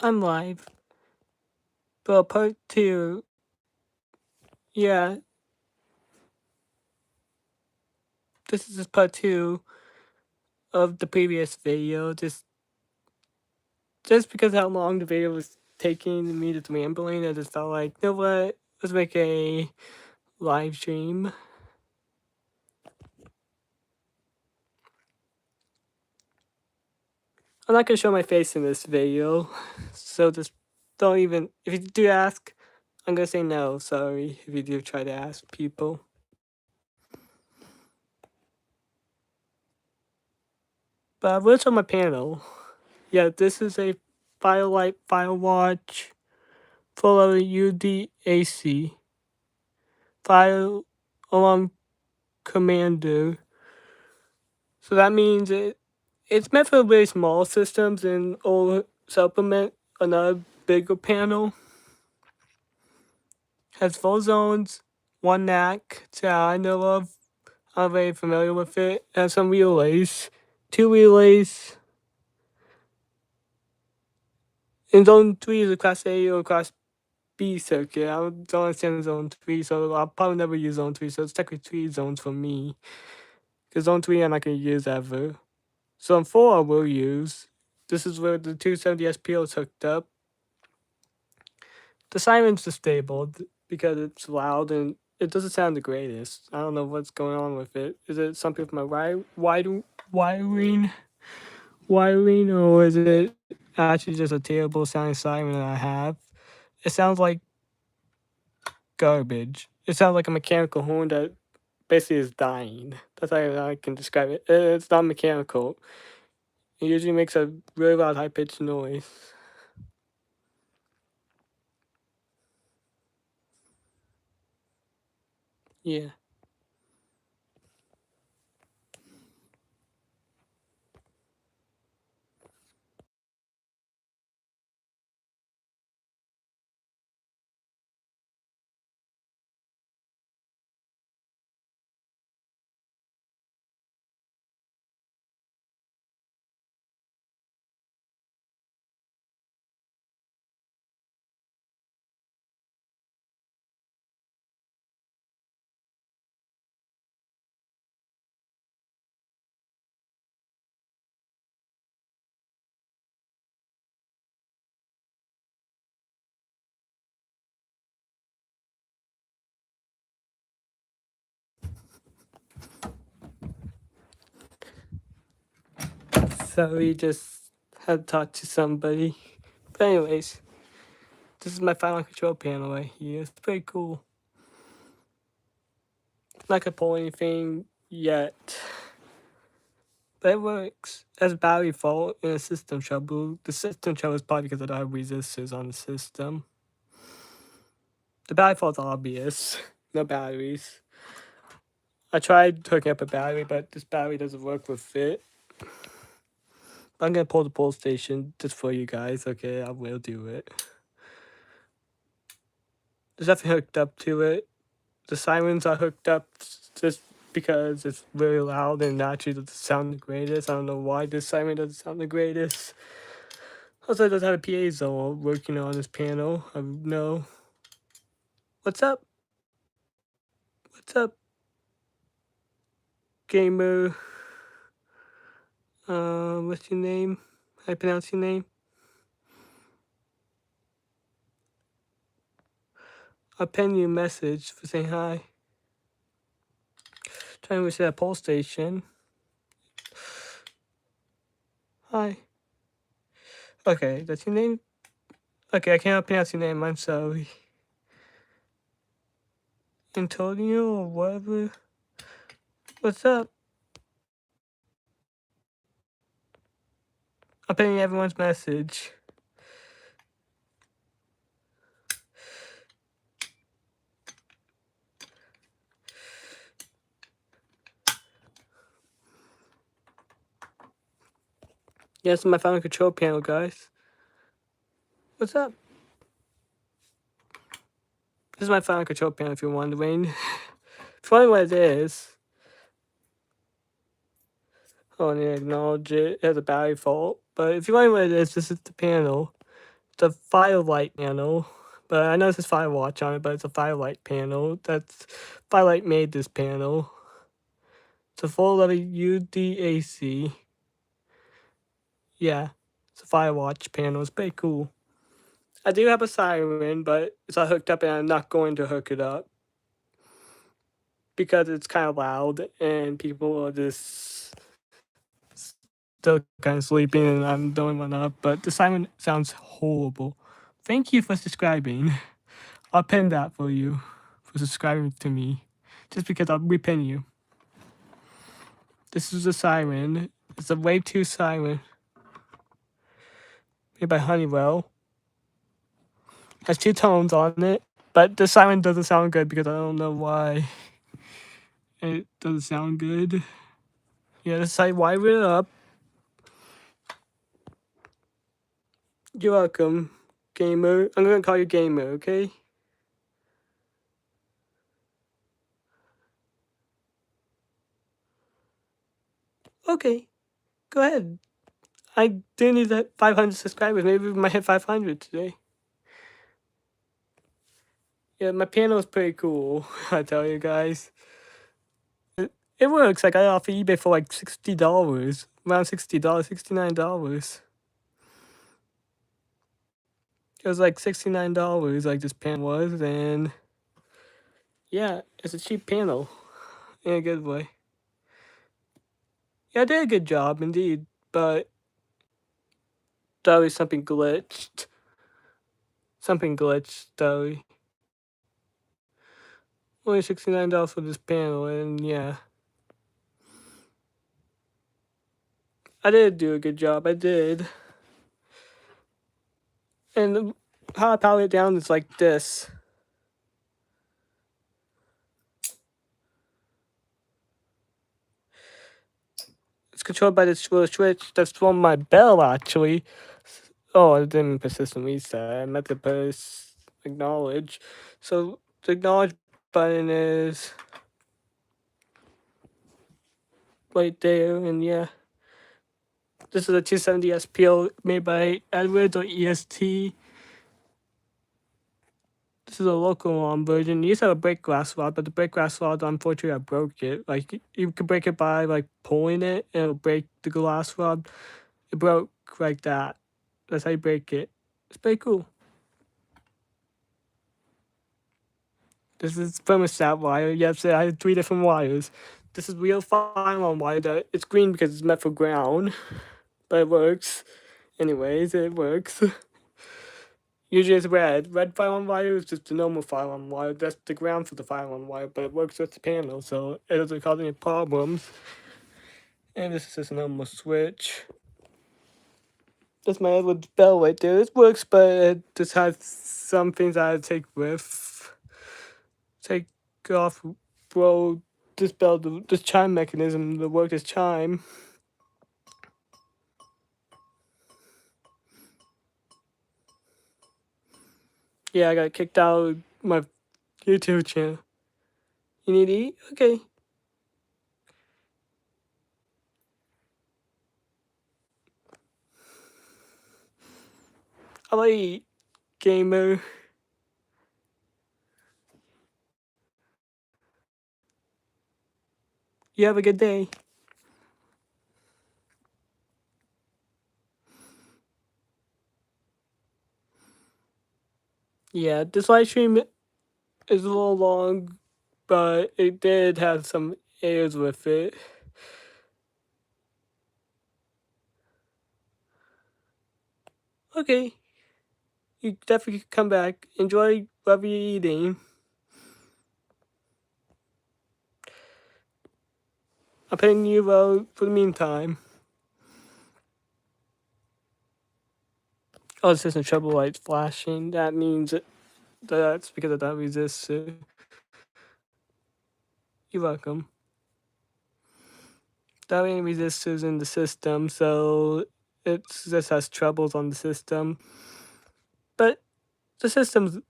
I'm live. But part two, yeah, this is just part two of the previous video. Just because how long the video was taking me just rambling, I just felt like, you know what? Let's make a live stream. I'm not gonna show my face in this video, so just don't even. If you do ask, I'm gonna say no. Sorry if you do try to ask people. But what's on my panel? Yeah, this is a Firelight Firewatch full of UDAC file alarm commander. So that means it's meant for very small systems and will supplement another bigger panel. Has 4 zones, 1 NAC that I know of. I'm very familiar with it. Has some relays, 2 relays. And zone 3 is a class A or class B circuit. I don't understand zone 3, so I'll probably never use zone 3, so it's technically 3 zones for me. Because zone 3 I'm not going to use ever. Zone 4 I will use. This is where the 270 SPO is hooked up. The siren's disabled because it's loud and it doesn't sound the greatest. I don't know what's going on with it. Is it something with my wiring, or is it actually just a terrible sounding siren that I have? It sounds like garbage. It sounds like a mechanical horn that basically is dying. That's how I can describe it. It's not mechanical. It usually makes a really loud high-pitched noise. Yeah. So we just had to talk to somebody. But anyways, this is my final control panel right here. It's pretty cool. Not gonna pull anything yet. But it works. As a battery fault and a system trouble. The system trouble is probably because I don't have resistors on the system. The battery fault's obvious. No batteries. I tried hooking up a battery, but this battery doesn't work with it. I'm gonna pull the pull station just for you guys. Okay, I will do it. There's nothing hooked up to it. The sirens are hooked up just because it's very loud and naturally doesn't sound the greatest. I don't know why this siren doesn't sound the greatest. Also, it does have a PA zone working on this panel. I know. What's up? What's up, gamer? What's your name? How do I pronounce your name? I'll pen you a message for saying hi. Trying to reset a poll station. Hi. Okay, that's your name? Okay, I cannot pronounce your name, I'm sorry. Antonio or whatever? What's up? I'm penning everyone's message. Yes, my final control panel, guys. What's up? This is my final control panel, if you're wondering. If you're wondering what it is. Oh, I need to acknowledge it. It has a battery fault. But if you're wondering what it is, this is the panel. the Firelight panel. But I know it says Firewatch on it, but it's a Firelight panel. Firelight made this panel. It's a full level UDAC. Yeah, it's a Firewatch panel. It's pretty cool. I do have a siren, but it's not hooked up and I'm not going to hook it up. Because it's kind of loud and people are just still kind of sleeping and I'm the only one up. But the siren sounds horrible. Thank you for subscribing. I'll pin that for you for subscribing to me. Just because I'll repin you. This is a siren. It's a Wave 2 siren. Made by Honeywell. Has 2 tones on it. But the siren doesn't sound good because I don't know why. It doesn't sound good. Yeah, let's wire it up. You're welcome, gamer. I'm gonna call you gamer, okay? Okay, go ahead. I do need that 500 subscribers. Maybe we might hit 500 today. Yeah, my piano is pretty cool, I tell you guys. It works. I got it off of eBay for like $60. Around $60, $69. It was like $69, like this piano was, and yeah, it's a cheap piano. In a good way. Yeah, I did a good job, indeed, but always something glitched. Something glitched, though. Only $69 for this panel, and yeah. I did do a good job, I did. And how I power it down is like this. It's controlled by this little switch that's from my bell, actually. Oh, I didn't persistent reset. I meant to acknowledge. So the acknowledge button is right there, and yeah. This is a 270 SPL made by Edwards or EST. This is a local ROM version. It used to have a break glass rod, but the break glass rod, unfortunately, I broke it. Like, you could break it by, like, pulling it, and it'll break the glass rod. It broke like that. That's how you break it. It's pretty cool. This is thermostat wire. Yes, I had 3 different wires. This is real fine wire. It's green because it's meant for ground, but it works. Anyways, it works. Usually it's red. Red fire-on wire is just the normal fire-on wire. That's the ground for the fire-on wire, but it works with the panel, so it doesn't cause any problems. And this is just a normal switch. That's my Edwards bell right there. It works, but it just has some things I had to take with. Take off, bro. This bell, this chime mechanism to work this chime. Yeah, I got kicked out of my YouTube channel. You need to eat? Okay. I'll eat, gamer. You have a good day. Yeah, this live stream is a little long, but it did have some errors with it. Okay. You definitely come back. Enjoy whatever you're eating. I'm putting you out for the meantime. Oh, the system trouble lights flashing. That means that's because of that resistor. You're welcome. There are any resistors in the system, so it just has troubles on the system. But the system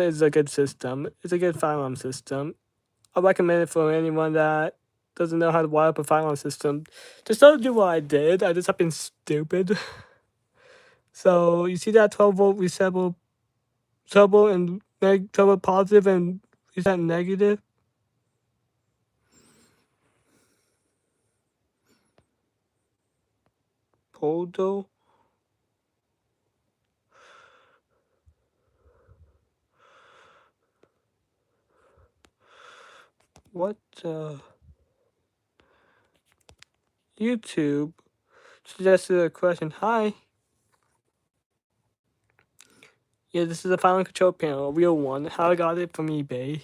is a good system. It's a good fire alarm system. I recommend it for anyone that doesn't know how to wire up a fire alarm system. Just don't do what I did. I just have been stupid. So you see that 12-volt resetable and 12-volt positive and reset negative? Poldo? What YouTube suggested a question. Hi. Yeah, this is a final control panel, a real one. How I got it from eBay. It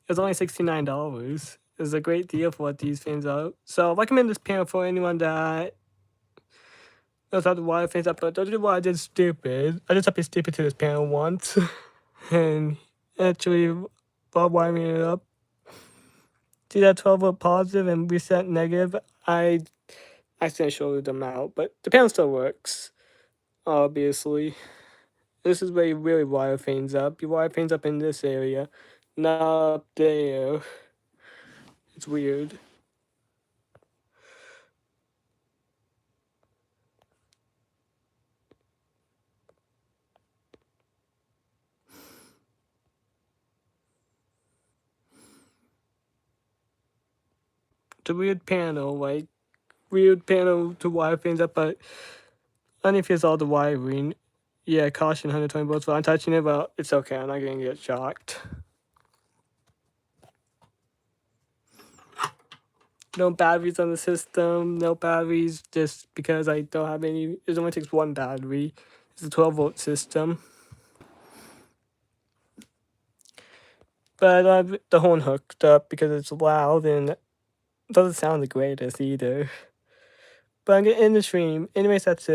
was only $69. It was a great deal for what these things are. So I recommend this panel for anyone that knows how to wire things up, but don't do what I did stupid. I just updated stupid to this panel once and actually while wiring it up. See that 12-volt positive and reset negative? I accidentally shorted them out, but the panel still works, obviously. This is where you really wire things up. You wire things up in this area, not up there. It's weird. It's a weird panel, like, weird panel to wire things up, but underneath is all the wiring. Yeah, caution 120 volts while I'm touching it, but it's okay, I'm not gonna get shocked. No batteries on the system, no batteries just because I don't have any. It only takes one battery. It's a 12-volt system. But I have the horn hooked up because it's loud and it doesn't sound the greatest either. But I'm gonna end the stream. Anyways, that's it.